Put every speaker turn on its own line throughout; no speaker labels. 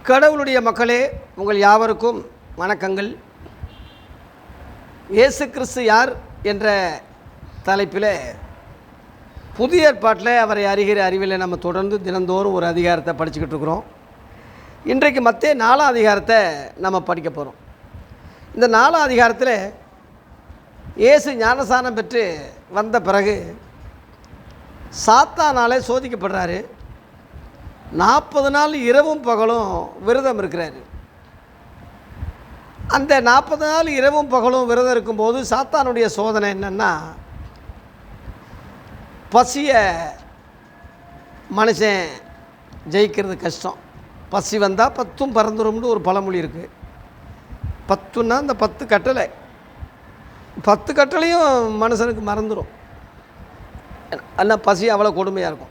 கடவுளுடைய மக்களே, உங்கள் யாவருக்கும் வணக்கங்கள். இயேசு கிறிஸ்து யார் என்ற தலைப்பில் புதிய ஏற்பாட்டில் அவரை அறிகிற அறிவில் நம்ம தொடர்ந்து தினந்தோறும் ஒரு அதிகாரத்தை படிச்சுக்கிட்டு இருக்கிறோம். இன்றைக்கு மத்தேயு 4ஆம் அதிகாரத்தை நம்ம படிக்க போகிறோம். இந்த 4ஆம் அதிகாரத்தில் இயேசு ஞானஸ்நானம் பெற்று வந்த பிறகு சாத்தானாலே சோதிக்கப்படுறாரு. 40 நாள் இரவும் பகலும் விரதம் இருக்கிறாரு. அந்த 40 நாள் இரவும் பகலும் விரதம் இருக்கும்போது சாத்தானுடைய சோதனை என்னென்னா, பசியை மனுஷன் ஜெயிக்கிறது கஷ்டம். பசி வந்தால் 10 பறந்துரும்னு ஒரு பழமொழி இருக்குது. 10ன்னா இந்த 10 கட்டளை, 10 கட்டளையும் மனுஷனுக்கு மறந்துடும். ஆனால் பசி அவ்வளோ கொடுமையாக இருக்கும்.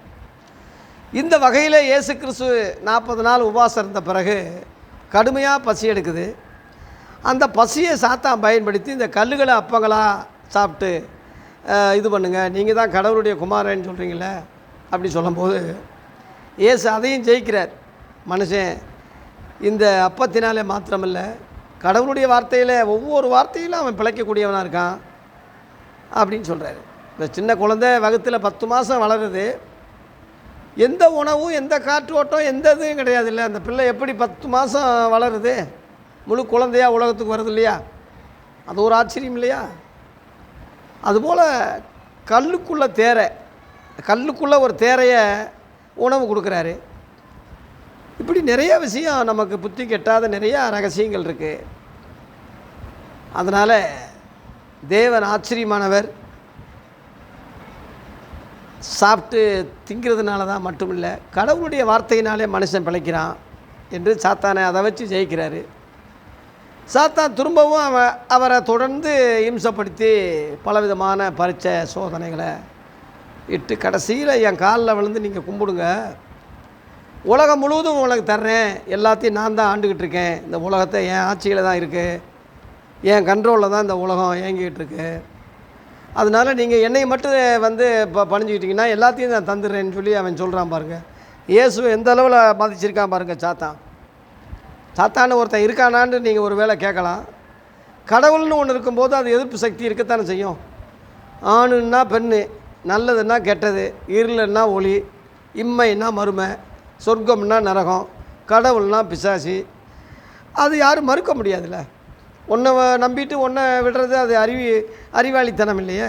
இந்த வகையில் இயேசு கிறிஸ்து 40 நாள் உபவாசம் இருந்த பிறகு கடுமையாக பசி எடுக்குது. அந்த பசியை சாத்தான் பயன்படுத்தி இந்த கல்லுகளை அப்பங்களாக சாப்பிட்டு இது பண்ணுங்கள், நீங்கள் தான் கடவுளுடைய குமாரன்னு சொல்கிறீங்களே அப்படி சொல்லும்போது இயேசு அதையும் ஜெயிக்கிறார். மனுஷன் இந்த அப்பத்தினாலே மாத்திரமில்லை, கடவுளுடைய வார்த்தையில் ஒவ்வொரு வார்த்தையிலும் அவன் பிழைக்கக்கூடியவனாக இருக்கான் அப்படின்னு சொல்கிறாரு. இந்த சின்ன குழந்தை வகுத்தில் 10 மாதம் வளருது, எந்த உணவும் எந்த காற்று ஓட்டம் எந்த இதுவும் கிடையாது. இல்லை, அந்த பிள்ளை எப்படி 10 மாதம் வளருது, முழு குழந்தையாக உலகத்துக்கு வருது இல்லையா? அது ஒரு ஆச்சரியம் இல்லையா? அதுபோல் கல்லுக்குள்ளே ஒரு தேரையை உணவு கொடுக்குறாரு. இப்படி நிறைய விஷயம் நமக்கு புத்தி கெட்டாத நிறையா ரகசியங்கள் இருக்குது. அதனால் தேவன் ஆச்சரியமானவர். சாப்பிட்டு திங்கிறதுனால தான் மட்டும் இல்லை, கடவுளுடைய வார்த்தையினாலே மனுஷன் பிழைக்கிறான் என்று சாத்தானை அதை வச்சு ஜெயிக்கிறாரு. சாத்தான் திரும்பவும் அவரை தொடர்ந்து இம்சப்படுத்தி பலவிதமான பரீட்சை சோதனைகளை இட்டு கடைசியில் என் காலில் விழுந்து நீங்கள் கும்பிடுங்க, உலகம் முழுவதும் உங்களுக்கு தர்றேன், எல்லாத்தையும் நான் தான் ஆண்டுக்கிட்டு இருக்கேன், இந்த உலகத்தை என் ஆட்சியில் தான் இருக்குது, என் கண்ட்ரோலில் தான் இந்த உலகம் இயங்கிக்கிட்டு இருக்கு, அதனால் நீங்கள் என்னை மட்டும் வந்து இப்போ பணிஞ்சிக்கிட்டிங்கன்னா எல்லாத்தையும் நான் தந்துடுறேன்னு சொல்லி அவன் சொல்கிறான் பாருங்கள். இயேசு எந்த அளவில் பாதிச்சிருக்கான் பாருங்கள் சாத்தான்னு ஒருத்தன் இருக்கானான்னு நீங்கள் ஒரு வேளை கேட்கலாம். கடவுள்னு ஒன்று இருக்கும்போது அது எதிர்ப்பு சக்தி இருக்கத்தானே செய்யும். ஆணுன்னா பெண்ணு, நல்லதுன்னா கெட்டது, இருளுன்னா ஒளி, இம்மைன்னா மறுமை, சொர்க்கம்னா நரகம், கடவுள்னா பிசாசி. அது யாரும் மறுக்க முடியாதுல்ல. ஒன்றை நம்பிட்டு ஒன்றை விடுறது அது அறிவாளித்தனம் இல்லையே.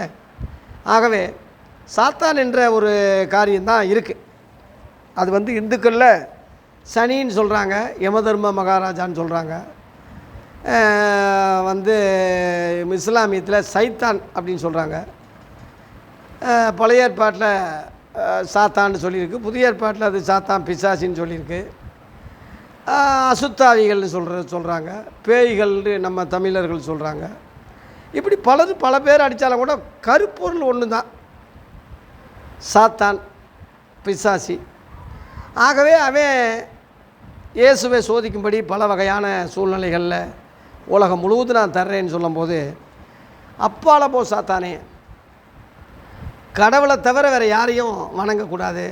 ஆகவே சாத்தான் என்ற ஒரு காரியம்தான் இருக்குது. அது வந்து இந்துக்களில் சனின்னு சொல்கிறாங்க, யமதர்ம மகாராஜான்னு சொல்கிறாங்க. வந்து இஸ்லாமியத்தில் சைத்தான் அப்படின்னு சொல்கிறாங்க. பழைய ஏற்பாட்டில் சாத்தான்னு சொல்லியிருக்கு, புதிய ஏற்பாட்டில் அது சாத்தான் பிசாசின்னு சொல்லியிருக்கு. அசுத்தாவிகள்னு சொல்கிறாங்க, பேய்கள்னு நம்ம தமிழர்கள் சொல்கிறாங்க. இப்படி பல பேர் அடித்தாலும் கூட கருப்பொருள் ஒன்று தான், சாத்தான் பிசாசி. ஆகவே அவன் இயேசுவை சோதிக்கும்படி பல வகையான சூழ்நிலைகளில் உலகம் முழுவதும் நான் தர்றேன்னு சொல்லும்போது, அப்பால போ சாத்தானே, கடவுளை தவிர வேறு யாரையும் வணங்கக்கூடாது,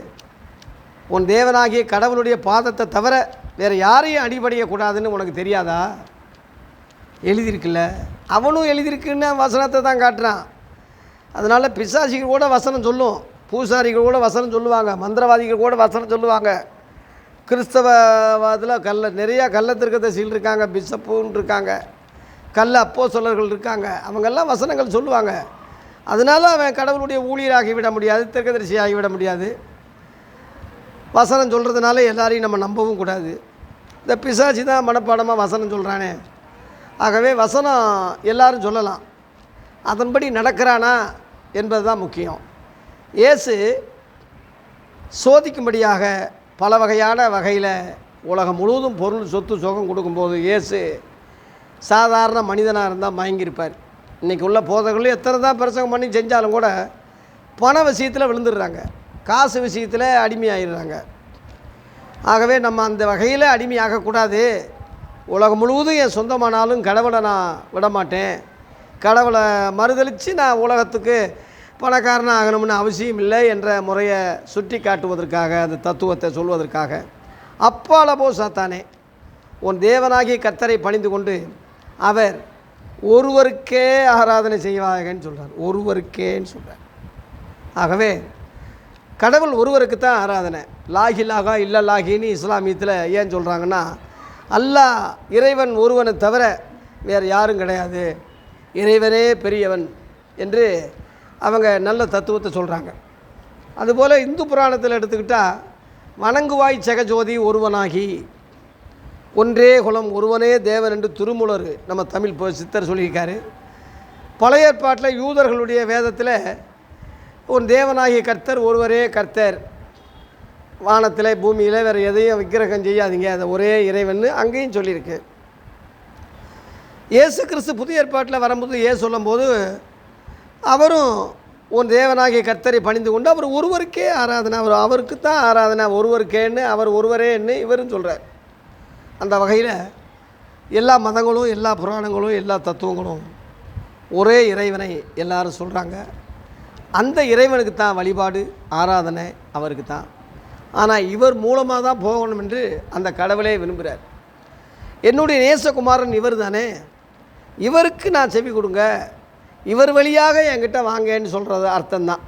உன் தேவனாகிய கடவுளுடைய பாதத்தை தவிர வேறு யாரையும் அடிபடியக்கூடாதுன்னு உனக்கு தெரியாதா? எழுதியிருக்குல்ல. அவனும் எழுதியிருக்குன்னு வசனத்தை தான் காட்டுறான். அதனால் பிசாசிகள் கூட வசனம் சொல்லும், பூசாரிகள் கூட வசனம் சொல்லுவாங்க, மந்திரவாதிகள் கூட வசனம் சொல்லுவாங்க. கிறிஸ்தவத்தில் நிறையா கள்ளத்திற்கதரிசிகள் இருக்காங்க, பிஷப்புன்னு இருக்காங்க, அப்போஸ்தலர்கள் இருக்காங்க, அவங்கெல்லாம் வசனங்கள் சொல்லுவாங்க. அதனால் அவன் கடவுளுடைய ஊழியராகிவிட முடியாது, தீர்க்கதரிசி ஆகிவிட முடியாது. வசனம் சொல்கிறதுனால எல்லாரையும் நம்ம நம்பவும் கூடாது. இந்த பிசாசி தான் மனப்பாடமாக வசனம் சொல்கிறானே. ஆகவே வசனம் எல்லாரும் சொல்லலாம், அதன்படி நடக்கிறானா என்பது தான் முக்கியம். இயேசு சோதிக்கும்படியாக பல வகையில் உலகம் முழுவதும் பொருள் சொத்து சுகம் கொடுக்கும்போது இயேசு சாதாரண மனிதனாக இருந்தால் மயங்கியிருப்பார். இன்றைக்கி உள்ள போதகர்களும் எத்தனை தான் பிரசங்கம் பண்ணி செஞ்சாலும் கூட பண விஷயத்தில் விழுந்துடுறாங்க, காசு விஷயத்தில் அடிமையாகிடுறாங்க. ஆகவே நம்ம அந்த வகையில் அடிமையாகக்கூடாது. உலகம் முழுவதும் என் சொந்தமானாலும் கடவுளை நான் விடமாட்டேன், கடவுளை மறுதளித்து நான் உலகத்துக்கு பணக்காரனாக ஆகணும்னு அவசியம் இல்லை என்ற முறையை சுட்டி காட்டுவதற்காக, அந்த தத்துவத்தை சொல்வதற்காக அப்பால போ சாத்தானே, உன் தேவனாகிய கர்த்தரை பணிந்து கொண்டு அவர் ஒருவருக்கே ஆராதனை செய்வாங்கன்னு சொல்கிறார். ஒருவருக்கேன்னு சொல்கிறார். ஆகவே கடவுள் ஒருவருக்கு தான் ஆராதனை. லாகிலாகா இல்லல்லாகின்னு இஸ்லாமியத்தில் ஏன் சொல்கிறாங்கன்னா, அல்லாஹ் இறைவன் ஒருவனை தவிர வேறு யாரும் கிடையாது, இறைவனே பெரியவன் என்று அவங்க நல்ல தத்துவத்தை சொல்கிறாங்க. அதுபோல் இந்து புராணத்தில் எடுத்துக்கிட்டால் வணங்குவாய் ஜெகஜோதி ஒருவனாகி ஒன்றே குலம் ஒருவனே தேவன் என்று திருமூலர் நம்ம தமிழ் சித்தர் சொல்லியிருக்காரு. பழைய ஏற்பாட்டில் யூதர்களுடைய வேதத்தில் உன் தேவனாகிய கர்த்தர் ஒருவரே கர்த்தர், வானத்தில் பூமியில் வேறு எதையும் விக்கிரகம் செய்யாதீங்க, அதை ஒரே இறைவன் அங்கேயும் சொல்லியிருக்கு. இயேசு கிறிஸ்து புதிய ஏற்பாட்டில் வரும்போது சொல்லும்போது அவரும் உன் தேவனாகிய கர்த்தரை பணிந்து கொண்டு அவர் ஒருவருக்கே ஆராதனை, அவருக்கு தான் ஆராதனை, ஒருவருக்கேன்னு அவர் ஒருவரேன்னு இவரும் சொல்கிறார். அந்த வகையில் எல்லா மதங்களும் எல்லா புராணங்களும் எல்லா தத்துவங்களும் ஒரே இறைவனை எல்லாரும் சொல்கிறாங்க. அந்த இறைவனுக்கு தான் வழிபாடு ஆராதனை அவருக்கு தான். ஆனால் இவர் மூலமாக தான் போகணும் என்று அந்த கடவுளே விரும்புகிறார். என்னுடைய நேசகுமாரன் இவர் தானே, இவருக்கு நான் செவி கொடுங்க, இவர் வழியாக என்கிட்ட வாங்கன்னு சொல்கிறது அர்த்தம்தான்.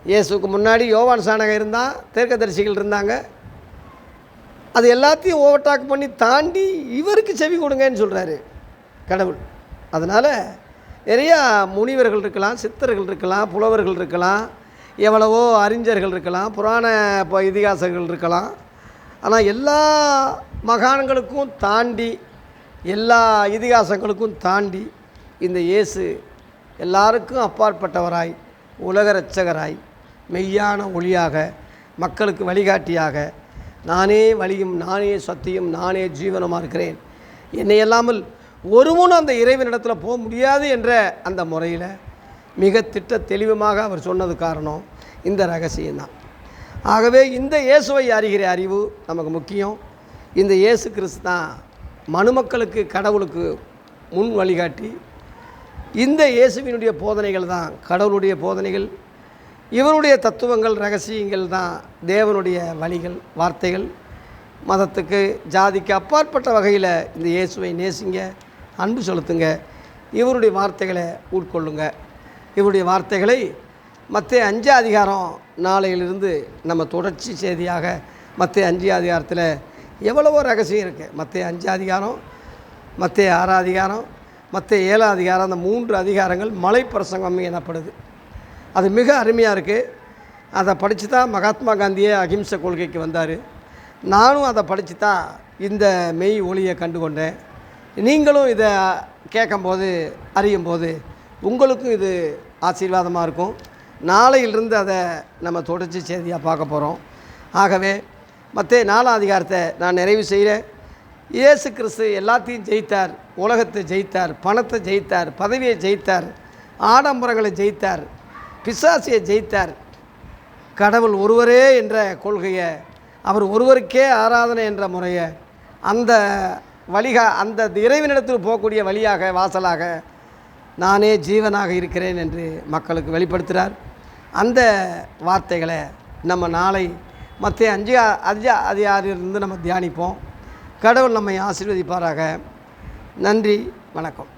இயேசுக்கு முன்னாடி யோவான் சானகர் இருந்தால், தீர்க்கதரிசிகள் இருந்தாங்க. அது எல்லாத்தையும் ஓவர்டாக் பண்ணி தாண்டி இவருக்கு செவி கொடுங்கன்னு சொல்கிறாரு கடவுள். அதனால் நிறையா முனிவர்கள் இருக்கலாம், சித்தர்கள் இருக்கலாம், புலவர்கள் இருக்கலாம், எவ்வளவோ அறிஞர்கள் இருக்கலாம், புராண இதிகாசங்கள் இருக்கலாம். ஆனால் எல்லா மகான்களுக்கும் தாண்டி, எல்லா இதிகாசங்களுக்கும் தாண்டி இந்த இயேசு எல்லாருக்கும் அப்பாற்பட்டவராய், உலக இரட்சகராய், மெய்யான ஒளியாக, மக்களுக்கு வழிகாட்டியாக, நானே வழியும் நானே சத்தியம் நானே ஜீவனமாக இருக்கிறேன், என்னை இல்லாமல் ஒருவனும் அந்த இறைவனிடத்தில் போக முடியாது என்ற அந்த முறையில் மிக தெளிவுமாக அவர் சொன்னது காரணம் இந்த ரகசியம்தான். ஆகவே இந்த இயேசுவை அறிகிற அறிவு நமக்கு முக்கியம். இந்த இயேசு கிறிஸ்து தான் மனுமக்களுக்கு கடவுளுக்கு முன் வழிகாட்டி. இந்த இயேசுவினுடைய போதனைகள் தான் கடவுளுடைய போதனைகள். இவருடைய தத்துவங்கள் ரகசியங்கள் தான் தேவனுடைய வழிகள், வார்த்தைகள். மதத்துக்கு ஜாதிக்கு அப்பாற்பட்ட வகையில் இந்த இயேசுவை நேசிங்க, அன்பு செலுத்துங்க, இவருடைய வார்த்தைகளை உட்கொள்ளுங்க. இவருடைய வார்த்தைகளை மத்தேயு 5 அதிகாரம் நாளையிலிருந்து நம்ம தொடர்ச்சி செய்தியாக மத்தேயு 5 அதிகாரத்தில் எவ்வளவோ ரகசியம் இருக்குது. மத்தேயு 5 அதிகாரம், மத்தேயு 6 அதிகாரம், மத்தேயு 7 அதிகாரம், அந்த 3 அதிகாரங்கள் மலை பிரசங்கம் எனப்படுது. அது மிக அருமையாக இருக்குது. அதை படித்து தான் மகாத்மா காந்தியே அகிம்சை கொள்கைக்கு வந்தார். நானும் அதை படித்து தான் இந்த மெய் ஒளியை கண்டு கொண்டேன். நீங்களும் இதை கேட்கும்போது அறியும்போது உங்களுக்கும் இது ஆசீர்வாதமாக இருக்கும். நாளையிலிருந்து அதை நம்ம தொடர்ச்சி செய்தியாக பார்க்க போகிறோம். ஆகவே மத்தேயு 4 அதிகாரத்தை நான் நிறைவு செய்கிறேன். இயேசு கிறிஸ்து எல்லாத்தையும் ஜெயித்தார், உலகத்தை ஜெயித்தார், பணத்தை ஜெயித்தார், பதவியை ஜெயித்தார், ஆடம்பரங்களை ஜெயித்தார், பிசாசியை ஜெயித்தார். கடவுள் ஒருவரே என்ற கொள்கையை, அவர் ஒருவருக்கே ஆராதனை என்ற முறையை, அந்த அந்த இறைவனிடத்தில் போகக்கூடிய வழியாக, வாசலாக நானே ஜீவனாக இருக்கிறேன் என்று மக்களுக்கு வெளிப்படுத்துகிறார். அந்த வார்த்தைகளை நம்ம நாளை மத்தேயு 5 அதிகாரத்திலிருந்து நம்ம தியானிப்போம். கடவுள் நம்மை ஆசீர்வதிப்பாராக. நன்றி, வணக்கம்.